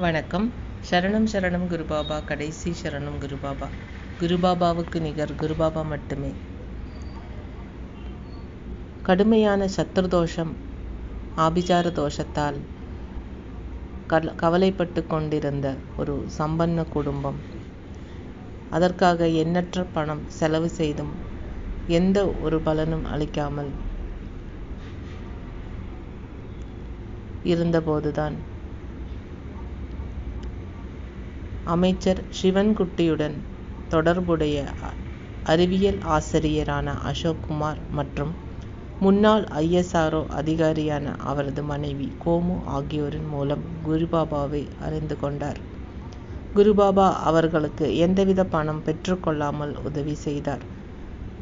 வணக்கம். சரணம் சரணம் குருபாபா. கடைசி சரணம் குருபாபா. குருபாபாவுக்கு நிகர் குருபாபா மட்டுமே. கடுமையான சத்ருதோஷம், ஆபிசார தோஷத்தால் கவலைப்பட்டு கொண்டிருந்த ஒரு சம்பன்ன குடும்பம், அதற்காக எண்ணற்ற பணம் செலவு செய்தும் எந்த ஒரு பலனும் அளிக்காமல் இருந்தபோதுதான் அமைச்சர் சிவன்குட்டியுடன் தொடர்புடைய அறிவியல் ஆசிரியரான அசோக்குமார் மற்றும் முன்னாள் ISRO அதிகாரியான அவரது மனைவி கோமு ஆகியோரின் மூலம் குருபாபாவை அறிந்து கொண்டார். குருபாபா அவர்களுக்கு எந்தவித பணம் பெற்றுக்கொள்ளாமல் உதவி செய்தார்.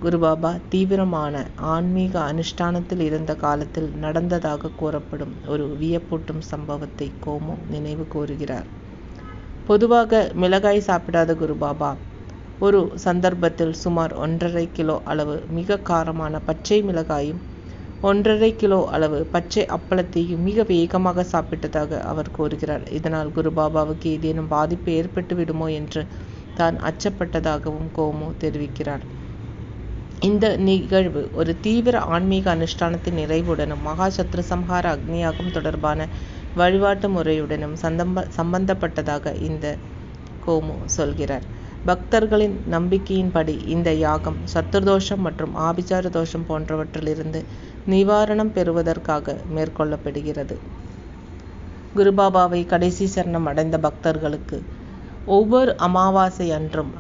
குருபாபா தீவிரமான ஆன்மீக அனுஷ்டானத்தில் இருந்த காலத்தில் நடந்ததாக கூறப்படும் ஒரு வியப்பூட்டும் சம்பவத்தை கோமு நினைவு கூறுகிறார். பொதுவாக மிளகாய் சாப்பிடாத குருபாபா ஒரு சந்தர்ப்பத்தில் சுமார் 1.5 கிலோ அளவு மிக காரமான பச்சை மிளகாயும் 1.5 கிலோ அளவு பச்சை அப்பளத்தையும் மிக வேகமாக சாப்பிட்டதாக அவர் கூறுகிறார். இதனால் குருபாபாவுக்கு ஏதேனும் பாதிப்பு ஏற்பட்டு விடுமோ என்று தான் அச்சப்பட்டதாகவும் கோமு தெரிவிக்கிறார். இந்த நிகழ்வு ஒரு தீவிர ஆன்மீக அனுஷ்டானத்தின் நிறைவுடனும் மகா சத்ரு சம்ஹார அக்னியாகம் தொடர்பான வழிபாட்டு முறையுடனும் சம்பந்தப்பட்டதாக இந்த கோமு சொல்கிறார். பக்தர்களின் நம்பிக்கையின்படி இந்த யாகம் சத்ருதோஷம் மற்றும் ஆபிசார தோஷம் போன்றவற்றிலிருந்து நிவாரணம் பெறுவதற்காக மேற்கொள்ளப்படுகிறது. குருபாபாவை கடைசி சரணம் அடைந்த பக்தர்களுக்கு ஒவ்வொரு அமாவாசை அன்றும்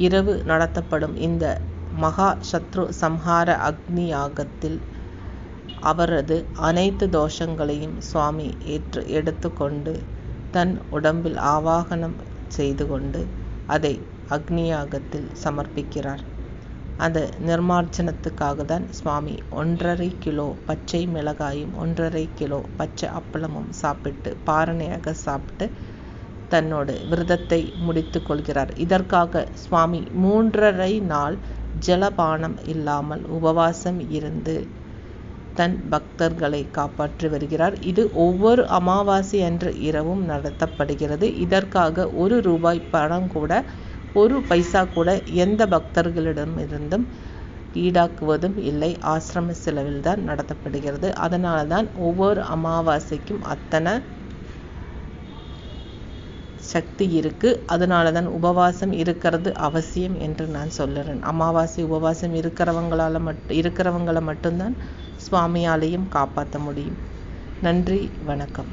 இரவு நடத்தப்படும் இந்த மகா சத்ரு சம்ஹார அக்னி யாகத்தில் அவரது அனைத்து தோஷங்களையும் சுவாமி எடுத்துக்கொண்டு தன் உடம்பில் ஆவாகனம் செய்து கொண்டு அதை அக்னியாகத்தில் சமர்ப்பிக்கிறார். அந்த நிர்மார்ஜனத்துக்காக தான் சுவாமி 1.5 கிலோ பச்சை மிளகாயும் 1.5 கிலோ பச்சை அப்பளமும் பாரணையாக சாப்பிட்டு தன்னோட விரதத்தை முடித்து கொள்கிறார். இதற்காக சுவாமி 3.5 நாள் ஜலபானம் இல்லாமல் உபவாசம் இருந்து தன் பக்தர்களை காப்பாற்றி வருகிறார். இது ஒவ்வொரு அமாவாசை அன்று இரவும் நடத்தப்படுகிறது. இதற்காக ₹1 பணம் கூட, 1 பைசா கூட எந்த பக்தர்களிடமிருந்தும் ஈடாக்குவதும் இல்லை. ஆசிரம செலவில் தான் நடத்தப்படுகிறது. அதனால தான் ஒவ்வொரு அமாவாசைக்கும் அத்தனை சக்தி இருக்கு. அதனால தான் உபவாசம் இருக்கிறது அவசியம் என்று நான் சொல்லுறேன். அமாவாசை உபவாசம் இருக்கிறவங்களை மட்டும்தான் சுவாமியாலையும் காப்பாற்ற முடியும். நன்றி, வணக்கம்.